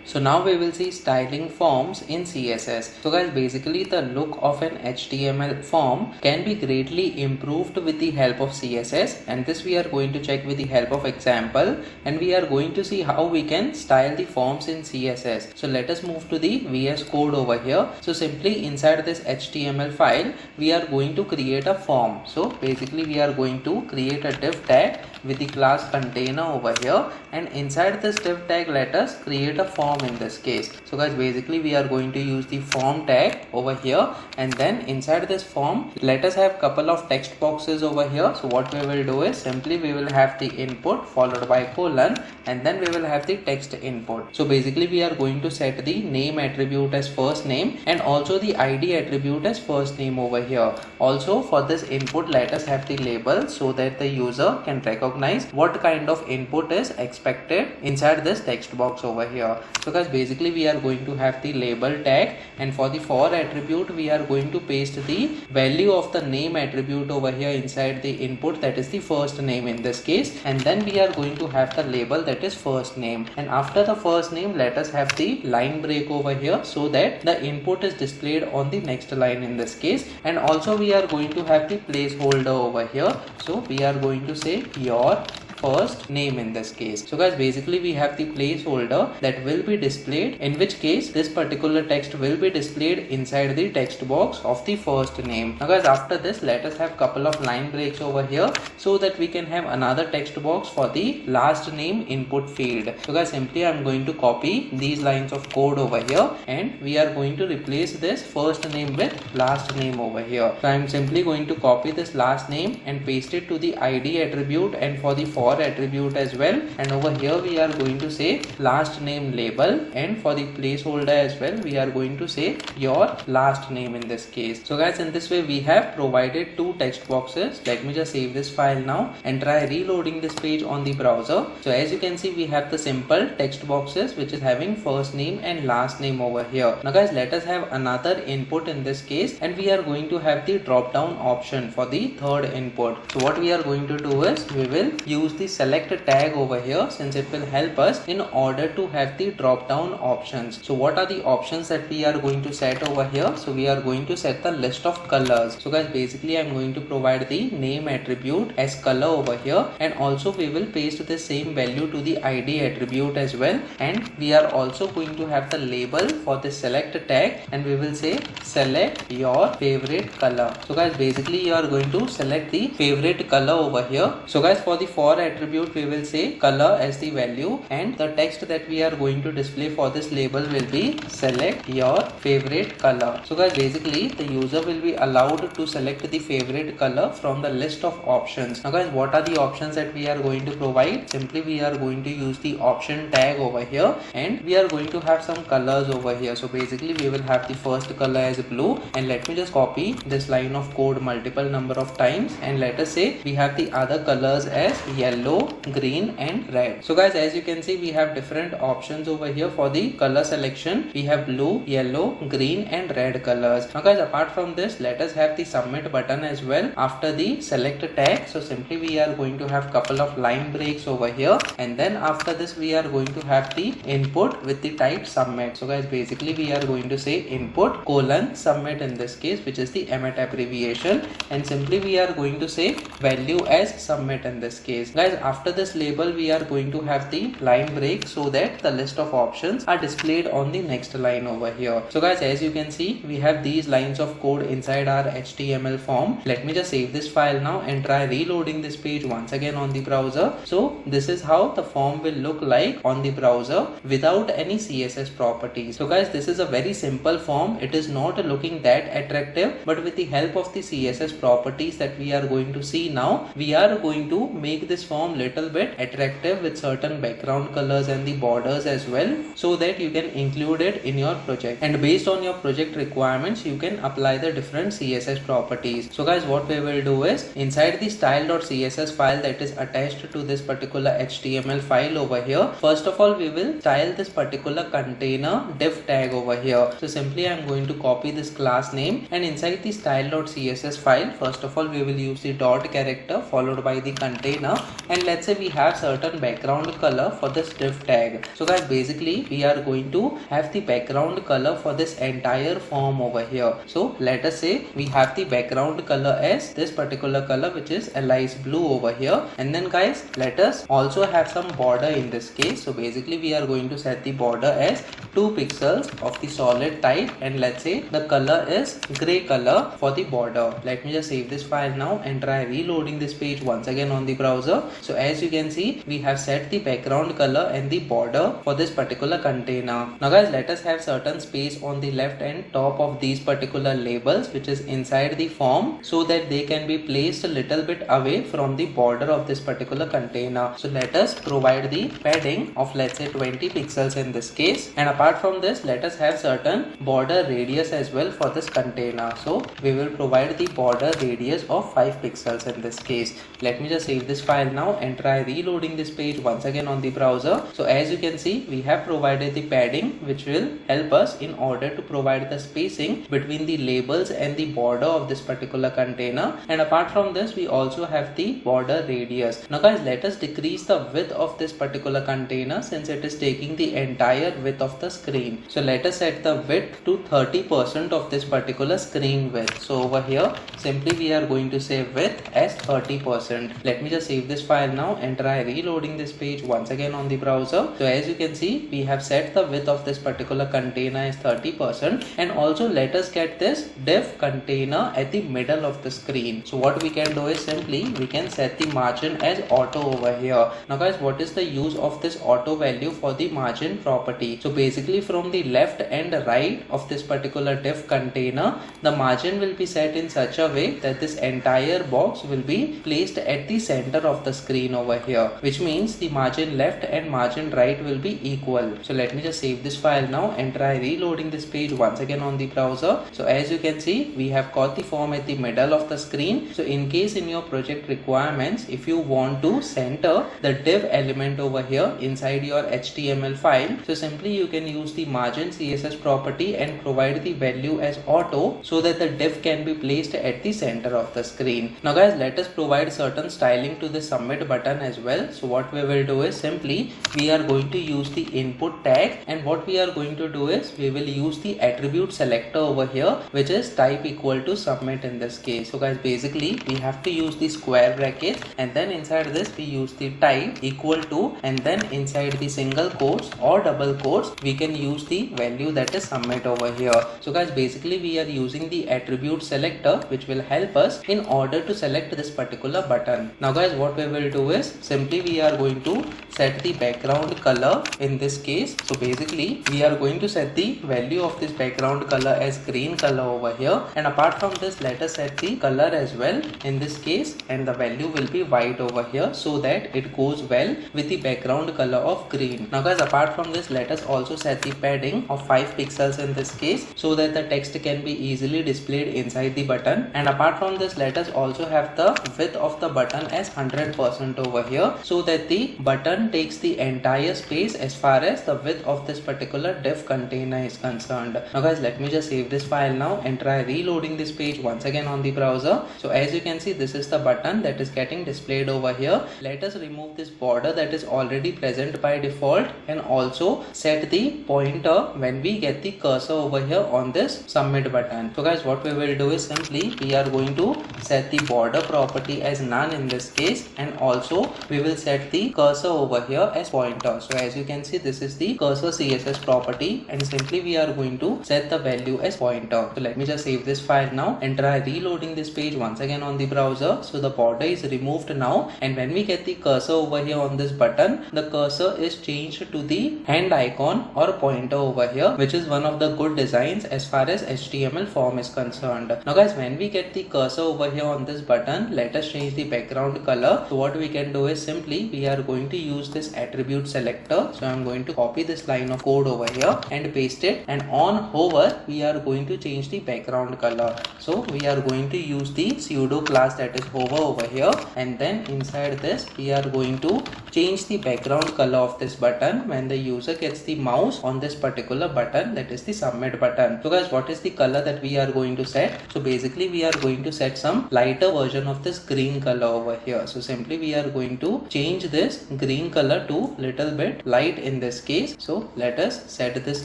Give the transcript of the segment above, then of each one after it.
So now we will see styling forms in CSS. So guys, basically the look of an HTML form can be greatly improved with the help of CSS, and this we are going to check with the help of example, and we are going to see how we can style the forms in CSS. So let us move to the VS Code over here. So simply inside this HTML file we are going to create a form. So basically we are going to create a div tag with the class container over here, and inside this div tag let us create a form in this case. So guys, basically we are going to use the form tag over here, and then inside this form let us have couple of text boxes over here. So what we will do is simply we will have the input followed by colon, and then we will have the text input. So basically we are going to set the name attribute as first name and also the ID attribute as first name over here. Also for this input let us have the label so that the user can recognize what kind of input is expected inside this text box over here. So guys, basically we are going to have the label tag, and for the for attribute we are going to paste the value of the name attribute over here inside the input, that is the first name in this case, and then we are going to have the label that is first name, and after the first name let us have the line break over here so that the input is displayed on the next line in this case, and also we are going to have the placeholder over here. So we are going to say your first name in this case. So guys, basically we have the placeholder that will be displayed, in which case this particular text will be displayed inside the text box of the first name. Now guys, after this let us have couple of line breaks over here so that we can have another text box for the last name input field. So guys, simply I am going to copy these lines of code over here, and we are going to replace this first name with last name over here. So I am simply going to copy this last name and paste it to the ID attribute and for the for attribute as well, and over here we are going to say last name label, and for the placeholder as well we are going to say your last name in this case. So guys, in this way we have provided two text boxes. Let me just save this file now and try reloading this page on the browser. So as you can see we have the simple text boxes which is having first name and last name over here. Now guys, let us have another input in this case, and we are going to have the drop down option for the third input. So what we are going to do is we will use the select tag over here, since it will help us in order to have the drop down options. So what are the options that we are going to set over here? So we are going to set the list of colors. So guys, basically I am going to provide the name attribute as color over here, and also we will paste the same value to the ID attribute as well, and we are also going to have the label for the select tag, and we will say select your favorite color. So guys, basically you are going to select the favorite color over here. So guys, for the for attribute we will say color as the value, and the text that we are going to display for this label will be select your favorite color. So guys, basically the user will be allowed to select the favorite color from the list of options. Now guys, what are the options that we are going to provide? Simply we are going to use the option tag over here, and we are going to have some colors over here. So basically we will have the first color as blue, and let me just copy this line of code multiple number of times, and let us say we have the other colors as yellow, green and red. So guys, as you can see we have different options over here for the color selection. We have blue, yellow, green and red colors. Now guys, apart from this let us have the submit button as well after the select tag. So simply we are going to have couple of line breaks over here, and then after this we are going to have the input with the type submit. So guys, basically we are going to say input colon submit in this case, which is the emit abbreviation, and simply we are going to say value as submit in this case. Guys, after this label we are going to have the line break so that the list of options are displayed on the next line over here. So guys, as you can see we have these lines of code inside our HTML form. Let me just save this file now and try reloading this page once again on the browser. So this is how the form will look like on the browser without any CSS properties. So guys, this is a very simple form. It is not looking that attractive, but with the help of the CSS properties that we are going to see now, we are going to make this form little bit attractive with certain background colors and the borders as well, so that you can include it in your project, and based on your project requirements you can apply the different CSS properties. So guys, what we will do is inside the style.css file that is attached to this particular HTML file over here, first of all we will style this particular container div tag over here. So simply I am going to copy this class name, and inside the style.css file first of all we will use the dot character followed by the container, and let's say we have certain background color for this div tag. So guys, basically we are going to have the background color for this entire form over here. So let us say we have the background color as this particular color, which is a light blue over here, and then guys, let us also have some border in this case. So basically we are going to set the border as 2 pixels of the solid type, and let's say the color is gray color for the border. Let me just save this file now and try reloading this page once again on the browser. So as you can see, we have set the background color and the border for this particular container. Now guys, let us have certain space on the left and top of these particular labels, which is inside the form, so that they can be placed a little bit away from the border of this particular container. So let us provide the padding of, let's say, 20 pixels in this case, and apart from this, let us have certain border radius as well for this container. So we will provide the border radius of 5 pixels in this case. Let me just save this file now and try reloading this page once again on the browser. So as you can see, we have provided the padding, which will help us in order to provide the spacing between the labels and the border of this particular container, and apart from this, we also have the border radius. Now guys, let us decrease the width of this particular container since it is taking the entire width of the screen. So let us set the width to 30% of this particular screen width. So over here, simply we are going to say width as 30%. Let me just save this file now and try reloading this page once again on the browser. So as you can see, we have set the width of this particular container as 30%, and also let us get this div container at the middle of the screen. So what we can do is simply we can set the margin as auto over here. Now guys, what is the use of this auto value for the margin property? So basically from the left and right of this particular div container, the margin will be set in such a way that this entire box will be placed at the center of the screen over here, which means the margin left and margin right will be equal. So let me just save this file now and try reloading this page once again on the browser. So as you can see, we have got the form at the middle of the screen. So in case in your project requirements, if you want to center the div element over here inside your HTML file, so simply you can use the margin CSS property and provide the value as auto so that the div can be placed at the center of the screen. Now guys, let us provide certain styling to the submit button as well. So what we will do is simply we are going to use the input tag, and what we are going to do is we will use the attribute selector over here, which is type equal to submit in this case. So guys, basically we have to use the square bracket, and then inside this we use the type equal to, and then inside the single quotes or double quotes we can use the value that is submit over here. So guys, basically we are using the attribute selector, which will help us in order to select this particular button. Now guys, what we will do is simply we are going to set the background color in this case. So basically we are going to set the value of this background color as green color over here, and apart from this, let us set the color as well in this case, and the value will be white over here so that it goes well with the background color of green. Now guys, apart from this, let us also set the padding of 5 pixels in this case so that the text can be easily displayed inside the button, and apart from this, let us also have the width of the button as 100% over here so that the button takes the entire space as far as the width of this particular div container is concerned. Now guys, let me just save this file now and try reloading this page once again on the browser. So as you can see, this is the button that is getting displayed over here. Let us remove this border that is already present by default, and also set the pointer when we get the cursor over here on this submit button. So guys, what we will do is simply we are going to set the border property as none in this case, and also we will set the cursor over here as pointer. So as you can see, this is the cursor CSS property, and simply we are going to set the value as pointer. So let me just save this file now and try reloading this page once again on the browser. So the border is removed now, and when we get the cursor over here on this button, the cursor is changed to the hand icon or pointer over here, which is one of the good designs as far as HTML form is concerned. Now guys, when we get the cursor over here on this button, let us change the background color. So what we can do is simply we are going to use this attribute selector. So I'm going to copy this line of code over here and paste it, and on hover we are going to change the background color. So we are going to use the pseudo class that is hover over here, and then inside this we are going to change the background color of this button when the user gets the mouse on this particular button, that is the submit button. So guys, what is the color that we are going to set? So basically we are going to set some lighter version of this green color over here. So simply simply we are going to change this green color to little bit light in this case. So let us set this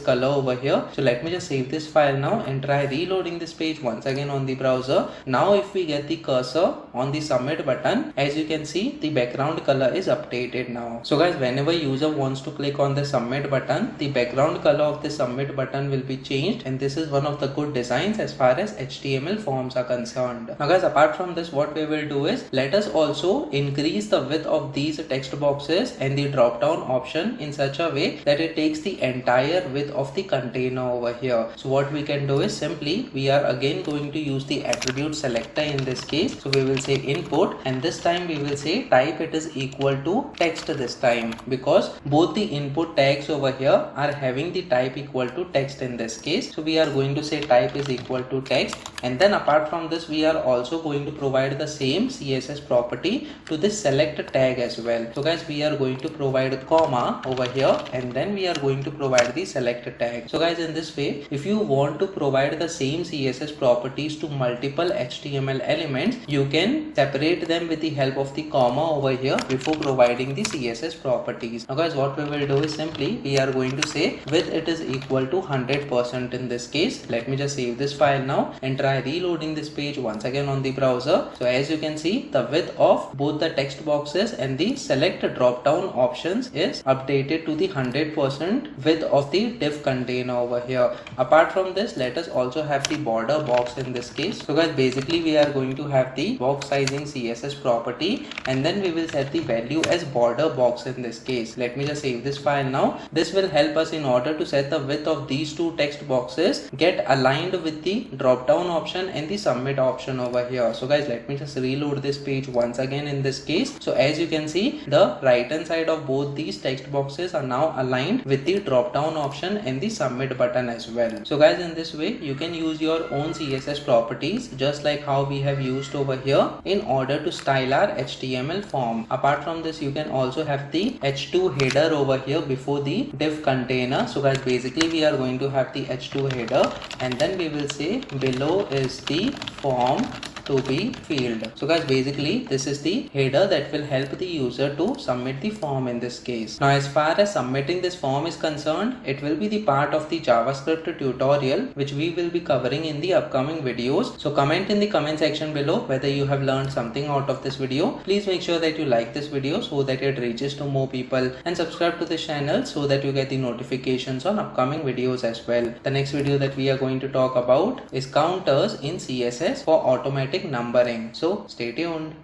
color over here. So let me just save this file now and try reloading this page once again on the browser. Now if we get the cursor on the submit button, as you can see, the background color is updated now. So guys, whenever user wants to click on the submit button, the background color of the submit button will be changed, and this is one of the good designs as far as HTML forms are concerned. Now guys, apart from this, what we will do is let us also increase the width of these text boxes and the drop down option in such a way that it takes the entire width of the container over here. So what we can do is simply we are again going to use the attribute selector in this case. So we will say input, and this time we will say type it is equal to text this time, because both the input tags over here are having the type equal to text in this case. So we are going to say type is equal to text, and then apart from this we are also going to provide the same CSS property to this select tag as well. So guys, we are going to provide a comma over here, and then we are going to provide the select tag. So guys, in this way, if you want to provide the same CSS properties to multiple HTML elements, you can separate them with the help of the comma over here before providing the CSS properties. Now guys, what we will do is simply we are going to say width it is equal to 100% in this case. Let me just save this file now and try reloading this page once again on the browser. So as you can see, the width of both the text boxes and the select drop down options is updated to the 100% width of the div container over here. Apart from this, let us also have the border box in this case. So guys, basically we are going to have the box sizing CSS property, and then we will set the value as border box in this case. Let me just save this file now. This will help us in order to set the width of these two text boxes get aligned with the drop down option and the submit option over here. So guys, let me just reload this page once again in this case. So as you can see, the right hand side of both these text boxes are now aligned with the drop down option and the submit button as well. So guys, in this way you can use your own CSS properties just like how we have used over here in order to style our HTML form. Apart from this, you can also have the h2 header over here before the div container. So guys, basically we are going to have the h2 header, and then we will say below is the form to be filled. So guys, basically this is the header that will help the user to submit the form in this case. Now as far as submitting this form is concerned, it will be the part of the JavaScript tutorial which we will be covering in the upcoming videos. So comment in the comment section below whether you have learned something out of this video. Please make sure that you like this video so that it reaches to more people, and subscribe to this channel so that you get the notifications on upcoming videos as well. The next video that we are going to talk about is counters in CSS for automatic numbering. So stay tuned.